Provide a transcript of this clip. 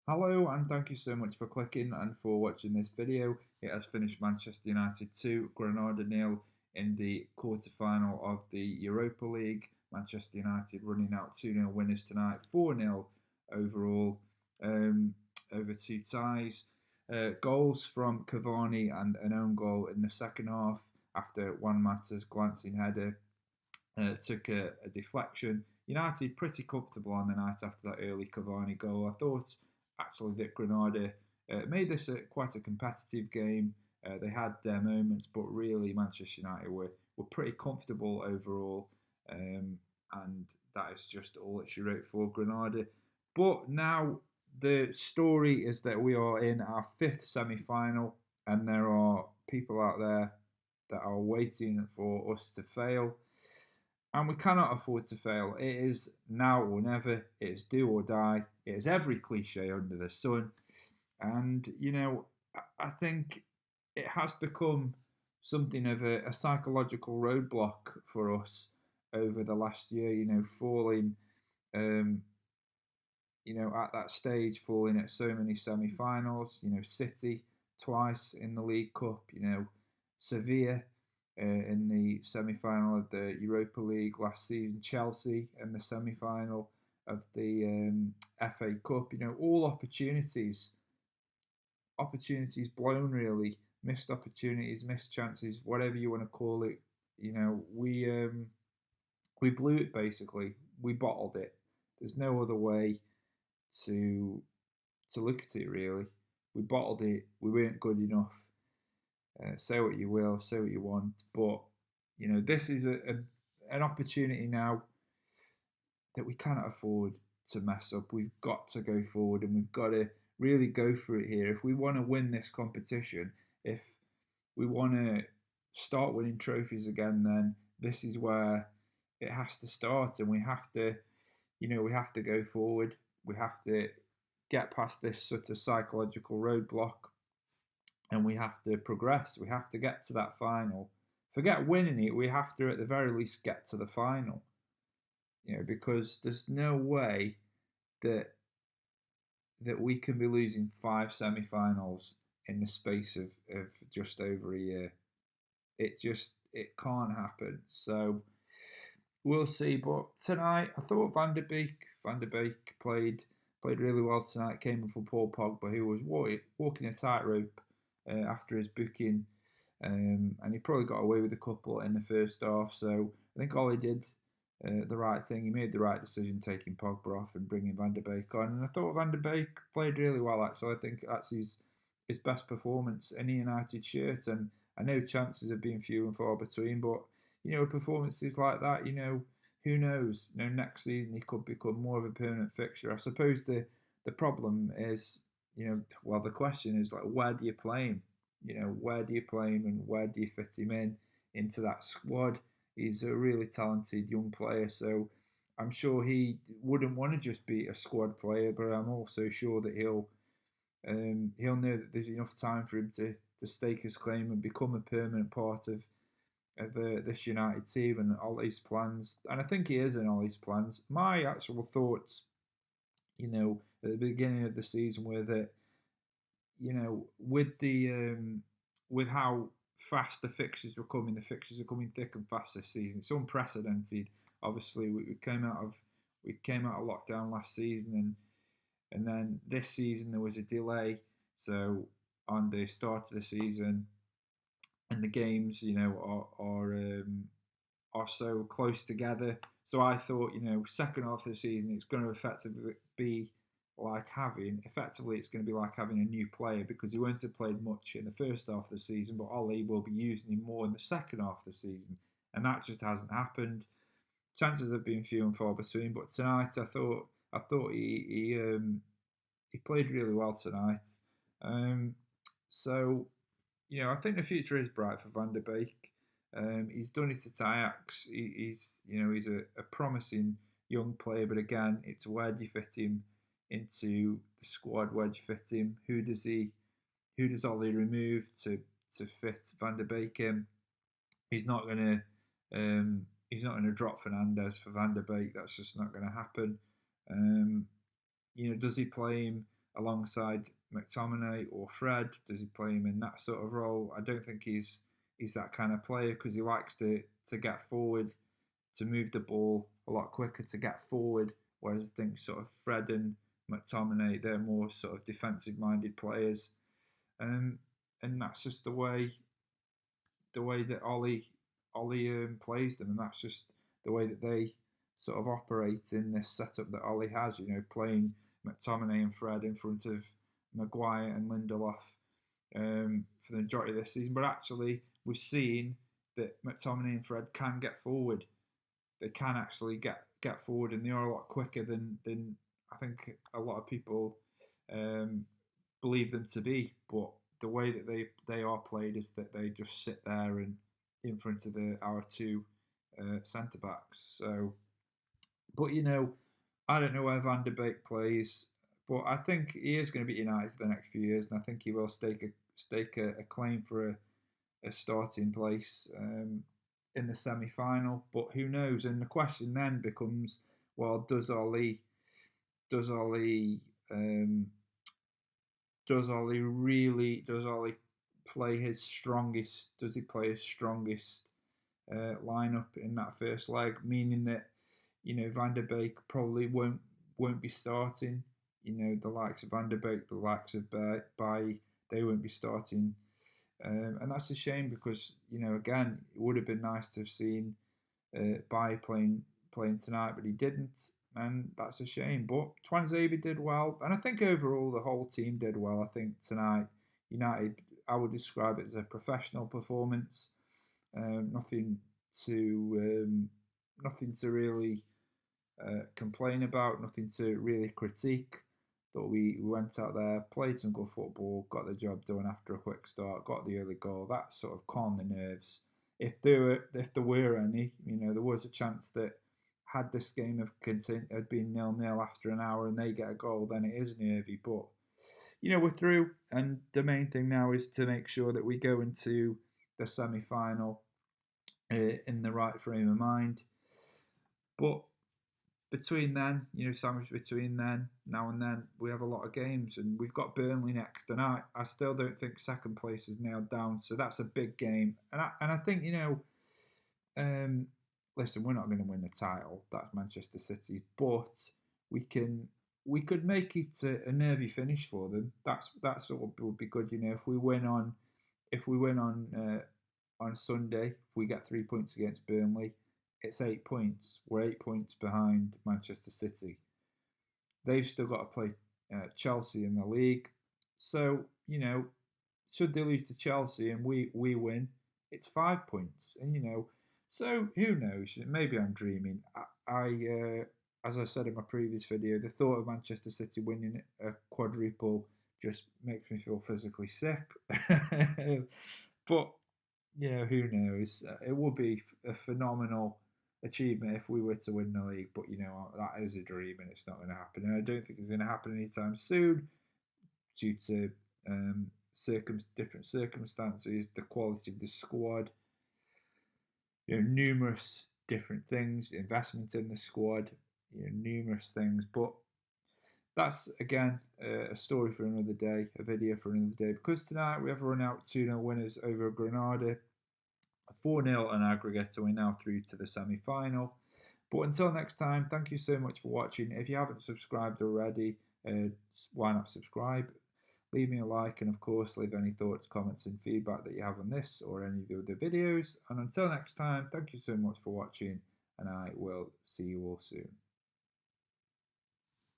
Hello and thank you so much for clicking and for watching this video. It has finished Manchester United 2, Granada nil in the quarter-final of the Europa League. Manchester United running out 2-0 winners tonight, 4-0 overall over two ties. Goals from Cavani and an own goal in the second half after Juan Mata's glancing header took a deflection. United pretty comfortable on the night after that early Cavani goal. I thought actually that Granada made this quite a competitive game. They had their moments, but really Manchester United were pretty comfortable overall, and that is just all that she wrote for Granada. But now the story is that we are in our fifth semi-final, and there are people out there that are waiting for us to fail. And we cannot afford to fail. It is now or never. It is do or die. It is every cliche under the sun. And, I think it has become something of a psychological roadblock for us over the last year, falling, um, at that stage, falling at so many semi finals, City twice in the League Cup, Sevilla in the semi-final of the Europa League last season, Chelsea in the semi-final of the FA Cup. All opportunities blown really, missed opportunities, missed chances, whatever you want to call it. We blew it basically. We bottled it. There's no other way to look at it really. We bottled it. We weren't good enough. Say what you will, say what you want, but this is an opportunity now that we cannot afford to mess up. We've got to go forward, and we've got to really go for it here if we want to win this competition. If we want to start winning trophies again, then this is where it has to start, and we have to, we have to go forward. We have to get past this sort of psychological roadblock, and we have to progress. We have to get to that final. Forget winning it. We have to, at the very least, get to the final. Because there's no way that we can be losing five semi-finals in the space of just over a year. It can't happen. So we'll see. But tonight, I thought Van der Beek played really well tonight. Came in for Paul Pogba, who was walking a tightrope after his booking, and he probably got away with a couple in the first half. So I think Ollie did the right thing. He made the right decision taking Pogba off and bringing Van der Beek on. And I thought Van der Beek played really well. Actually, I think that's his best performance in a United shirt. And I know chances have been few and far between, but performances like that, who knows? Next season he could become more of a permanent fixture. I suppose the problem is, well, the question is like, where do you play him? Where do you play him, and where do you fit him into that squad? He's a really talented young player, so I'm sure he wouldn't want to just be a squad player, but I'm also sure that he'll know that there's enough time for him to stake his claim and become a permanent part of this United team and Ollie's plans. And I think he is in Ollie's plans. My actual thoughts, at the beginning of the season were that, with how fast the fixtures are coming thick and fast this season. It's unprecedented. Obviously, we came out of lockdown last season, and then this season there was a delay. So on the start of the season, and the games, are so close together. So I thought, second half of the season, it's going to effectively be like having a new player, because he won't have played much in the first half of the season, but Ollie will be using him more in the second half of the season, and that just hasn't happened. Chances have been few and far between, but tonight I thought he played really well tonight. So I think the future is bright for Van der Beek. He's done it at Ajax. He's a promising young player, but again, it's where do you fit him into the squad? Where do you fit him? Who does Ollie remove to fit Van der Beek in? He's not gonna drop Fernandez for Van der Beek. That's just not gonna happen. Does he play him alongside McTominay or Fred? Does he play him in that sort of role? I don't think he's that kind of player, because he likes to get forward, to move the ball a lot quicker, to get forward. Whereas I think sort of Fred and McTominay, they're more sort of defensive minded players, and that's just the way that Ollie plays them, and that's just the way that they sort of operate in this setup that Ollie has. You know, playing McTominay and Fred in front of Maguire and Lindelof for the majority of this season. But actually, we've seen that McTominay and Fred can get forward. They can actually get forward, and they are a lot quicker than I think a lot of people believe them to be. But the way that they are played is that they just sit there and in front of our two centre backs. So, but you know, I don't know where Van der Beek plays, but I think he is going to be United for the next few years, and I think he will stake a claim for a starting place in the semi-final. But who knows? And the question then becomes, well, does Ollie play his strongest? Does he play his strongest lineup in that first leg? Meaning that, you know, Van der Beek probably won't be starting. You know, the likes of Van der Beek, the likes of Bailly, they won't be starting. And that's a shame, because, you know, again, it would have been nice to have seen Bailly playing tonight, but he didn't, and that's a shame. But Tuanzebe did well, and I think overall the whole team did well. I think tonight, United, I would describe it as a professional performance. Nothing to really complain about, nothing to really critique. Thought we went out there, played some good football, got the job done after a quick start, got the early goal. That sort of calmed the nerves. If there were any, you know, there was a chance that had this game had been 0-0 after an hour and they get a goal, then it is nervy. But you know, we're through, and the main thing now is to make sure that we go into the semi-final in the right frame of mind. But between then, you know, sandwiched between then, now and then, we have a lot of games, and we've got Burnley next, and I still don't think second place is nailed down, so that's a big game, and I think, you know, listen, we're not going to win the title, that's Manchester City, but we could make it a nervy finish for them. That's what would be good, you know, if we win on Sunday, if we get 3 points against Burnley, it's 8 points. We're 8 points behind Manchester City. They've still got to play Chelsea in the league. So, you know, should they lose to Chelsea and we win, it's 5 points. And, you know, so who knows? Maybe I'm dreaming. I as I said in my previous video, the thought of Manchester City winning a quadruple just makes me feel physically sick. But, yeah, who knows? It would be a phenomenal achievement if we were to win the league, but you know, that is a dream and it's not going to happen, and I don't think it's going to happen anytime soon due to different circumstances, the quality of the squad, you know, numerous different things, investment in the squad, you know, numerous things. But that's again a story for another day, a video for another day, because tonight we have run out 2-0 winners over Granada, 4-0 on aggregate, and we're now through to the semi-final. But until next time, thank you so much for watching. If you haven't subscribed already, why not subscribe? Leave me a like, and of course leave any thoughts, comments and feedback that you have on this or any of the other videos. And until next time, thank you so much for watching, and I will see you all soon.